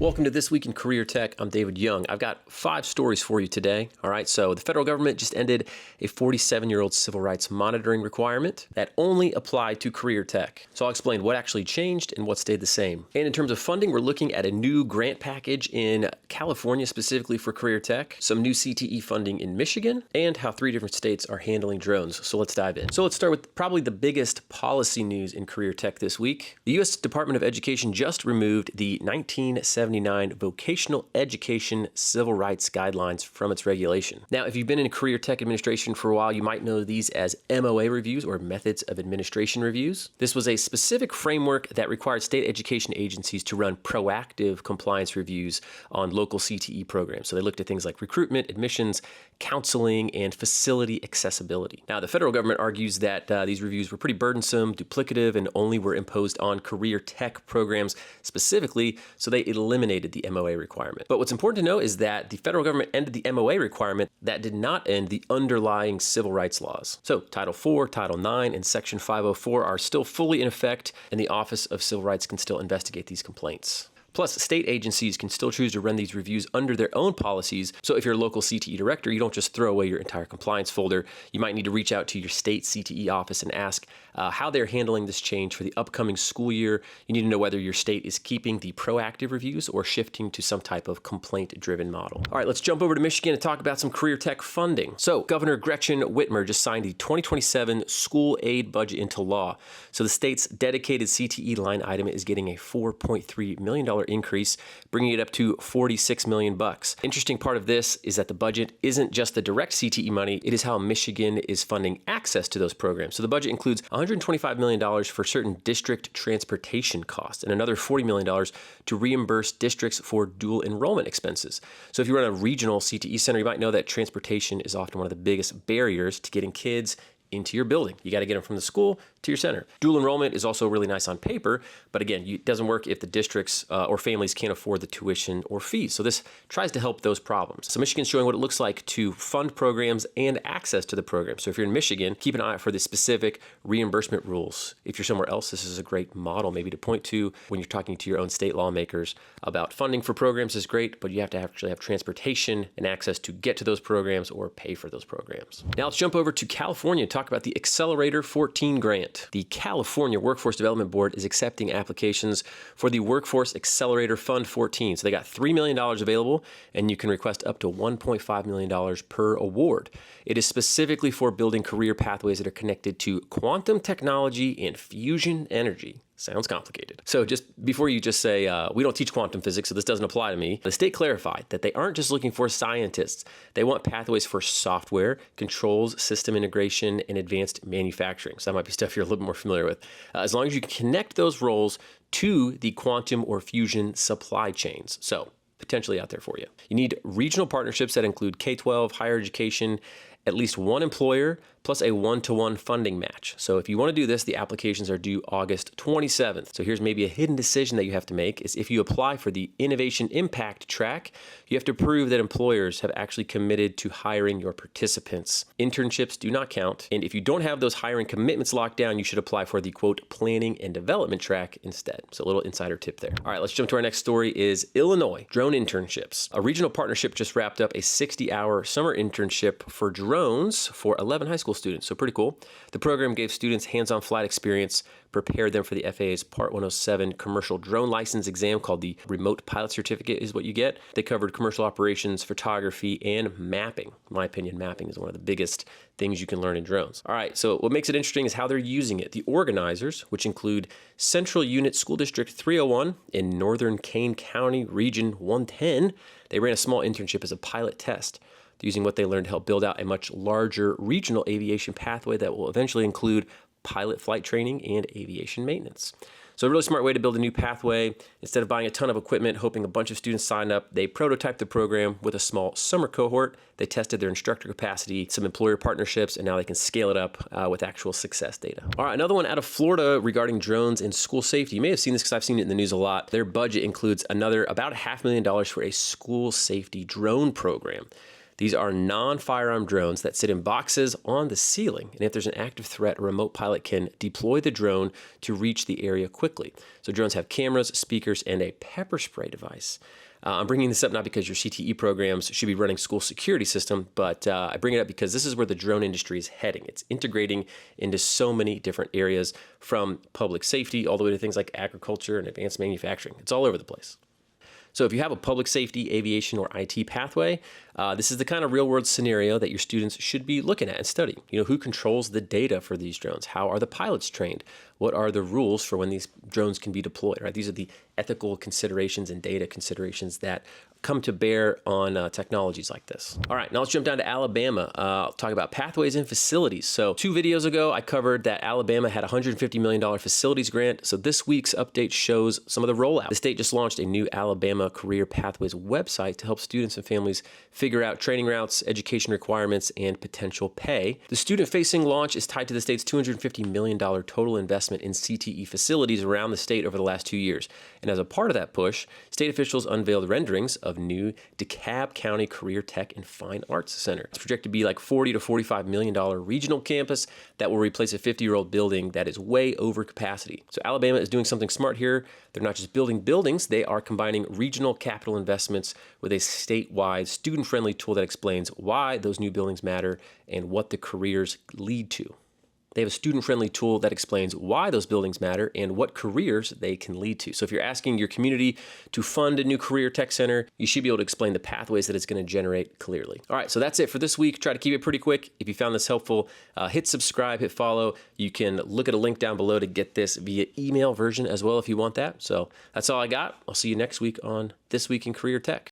Welcome to This Week in Career Tech. I'm David Young. I've got 5 stories for you today. All right, so the federal government just ended a 47-year-old civil rights monitoring requirement that only applied to career tech. So I'll explain what actually changed and what stayed the same. And in terms of funding, we're looking at a new grant package in California specifically for career tech, some new CTE funding in Michigan, and how 3 different states are handling drones. So let's dive in. So let's start with probably the biggest policy news in career tech this week. The U.S. Department of Education just removed the 1979 Vocational Education Civil Rights Guidelines from its regulation. Now, if you've been in career tech administration for a while, you might know these as MOA reviews or Methods of Administration reviews. This was a specific framework that required state education agencies to run proactive compliance reviews on local CTE programs. So they looked at things like recruitment, admissions, counseling, and facility accessibility. Now, the federal government argues that these reviews were pretty burdensome, duplicative, and only were imposed on career tech programs specifically, so they eliminated the MOA requirement. But what's important to know is that the federal government ended the MOA requirement. That did not end the underlying civil rights laws. So Title IV, Title IX, and Section 504 are still fully in effect, and the Office of Civil Rights can still investigate these complaints. Plus, state agencies can still choose to run these reviews under their own policies. So if you're a local CTE director, you don't just throw away your entire compliance folder. You might need to reach out to your state CTE office and ask how they're handling this change for the upcoming school year. You need to know whether your state is keeping the proactive reviews or shifting to some type of complaint-driven model. All right, let's jump over to Michigan and talk about some career tech funding. So Governor Gretchen Whitmer just signed the 2027 school aid budget into law. So the state's dedicated CTE line item is getting a $4.3 million increase, bringing it up to $46 million. Interesting part of this is that the budget isn't just the direct CTE money, it is how Michigan is funding access to those programs. So the budget includes $125 million for certain district transportation costs and another $40 million to reimburse districts for dual enrollment expenses. So if you run a regional CTE center, you might know that transportation is often one of the biggest barriers to getting kids into your building. You got to get them from the school to your center. Dual enrollment is also really nice on paper, but again, it doesn't work if the districts or families can't afford the tuition or fees. So this tries to help those problems. So Michigan's showing what it looks like to fund programs and access to the program. So if you're in Michigan, keep an eye out for the specific reimbursement rules. If you're somewhere else, this is a great model maybe to point to when you're talking to your own state lawmakers about funding for programs is great, but you have to actually have transportation and access to get to those programs or pay for those programs. Now let's jump over to California and talk about the Accelerator 14 grant. The California Workforce Development Board is accepting applications for the Workforce Accelerator Fund 14. So they got $3 million available, and you can request up to $1.5 million per award. It is specifically for building career pathways that are connected to quantum technology and fusion energy. Sounds complicated. So just before you just say, we don't teach quantum physics, so this doesn't apply to me, the state clarified that they aren't just looking for scientists. They want pathways for software, controls, system integration, and advanced manufacturing. So that might be stuff you're a little more familiar with. As long as you can connect those roles to the quantum or fusion supply chains. So potentially out there for you. You need regional partnerships that include K-12, higher education, at least one employer, plus a 1-to-1 funding match. So if you want to do this, the applications are due August 27th. So here's maybe a hidden decision that you have to make is if you apply for the Innovation Impact track, you have to prove that employers have actually committed to hiring your participants. Internships do not count. And if you don't have those hiring commitments locked down, you should apply for the quote planning and development track instead. So a little insider tip there. All right, let's jump to our next story is Illinois drone internships. A regional partnership just wrapped up a 60-hour summer internship for drones for 11 high school students. So pretty cool. The program gave students hands-on flight experience, prepared them for the FAA's Part 107 commercial drone license exam called the Remote Pilot Certificate is what you get. They covered commercial operations, photography, and mapping. In my opinion, mapping is one of the biggest things you can learn in drones. All right, so what makes it interesting is how they're using it. The organizers, which include Central Unit School District 301 in Northern Kane County, Region 110, they ran a small internship as a pilot test, using what they learned to help build out a much larger regional aviation pathway that will eventually include pilot flight training and aviation maintenance. So a really smart way to build a new pathway. Instead of buying a ton of equipment, hoping a bunch of students sign up, they prototyped the program with a small summer cohort. They tested their instructor capacity, some employer partnerships, and now they can scale it up with actual success data. All right, another one out of Florida regarding drones and school safety. You may have seen this because I've seen it in the news a lot. Their budget includes about $500,000 for a school safety drone program. These are non-firearm drones that sit in boxes on the ceiling. And if there's an active threat, a remote pilot can deploy the drone to reach the area quickly. So drones have cameras, speakers, and a pepper spray device. I'm bringing this up not because your CTE programs should be running school security system, but I bring it up because this is where the drone industry is heading. It's integrating into so many different areas, from public safety all the way to things like agriculture and advanced manufacturing. It's all over the place. So if you have a public safety, aviation, or IT pathway, this is the kind of real-world scenario that your students should be looking at and studying. Who controls the data for these drones? How are the pilots trained? What are the rules for when these drones can be deployed, right? These are the ethical considerations and data considerations that come to bear on technologies like this. All right, now let's jump down to Alabama. Talk about pathways and facilities. So 2 videos ago, I covered that Alabama had a $150 million facilities grant. So this week's update shows some of the rollout. The state just launched a new Alabama Career Pathways website to help students and families figure out training routes, education requirements, and potential pay. The student-facing launch is tied to the state's $250 million total investment in CTE facilities around the state over the last 2 years. And as a part of that push, state officials unveiled renderings of new DeKalb County Career Tech and Fine Arts Center. It's projected to be like $40 to $45 million regional campus that will replace a 50-year-old building that is way over capacity. So Alabama is doing something smart here. They're not just building buildings, they are combining regional capital investments with a statewide student-friendly tool that explains why those new buildings matter and what the careers lead to. They have a student-friendly tool that explains why those buildings matter and what careers they can lead to. So if you're asking your community to fund a new career tech center, you should be able to explain the pathways that it's going to generate clearly. All right, so that's it for this week. Try to keep it pretty quick. If you found this helpful, hit subscribe, hit follow. You can look at a link down below to get this via email version as well if you want that. So that's all I got. I'll see you next week on This Week in Career Tech.